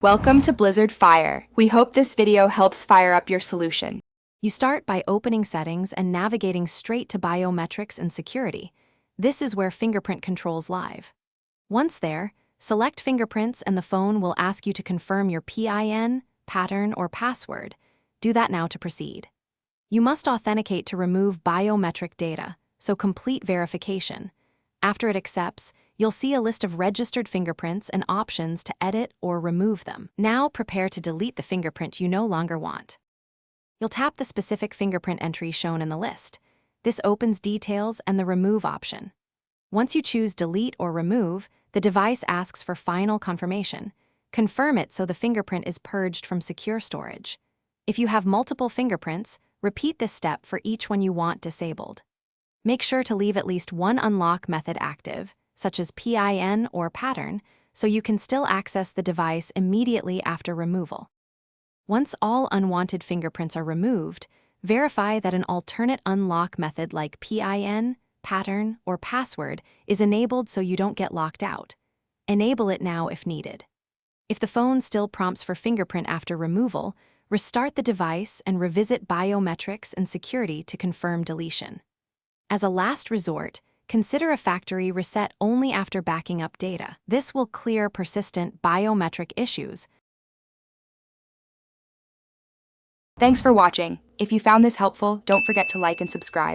Welcome to Blizzard Fire. We hope this video helps fire up your solution. You start by opening Settings and navigating straight to Biometrics and Security. This is where Fingerprint controls live. Once there, select Fingerprints and the phone will ask you to confirm your PIN, pattern, or password. Do that now to proceed. You must authenticate to remove biometric data, so complete verification. After it accepts, you'll see a list of registered fingerprints and options to edit or remove them. Now prepare to delete the fingerprint you no longer want. You'll tap the specific fingerprint entry shown in the list. This opens details and the remove option. Once you choose delete or remove, the device asks for final confirmation. Confirm it so the fingerprint is purged from secure storage. If you have multiple fingerprints, repeat this step for each one you want disabled. Make sure to leave at least one unlock method active, such as PIN or pattern, so you can still access the device immediately after removal. Once all unwanted fingerprints are removed, verify that an alternate unlock method like PIN, pattern, or password is enabled so you don't get locked out. Enable it now if needed. If the phone still prompts for fingerprint after removal, restart the device and revisit biometrics and security to confirm deletion. As a last resort, consider a factory reset only after backing up data. This will clear persistent biometric issues. Thanks for watching. If you found this helpful, don't forget to like and subscribe.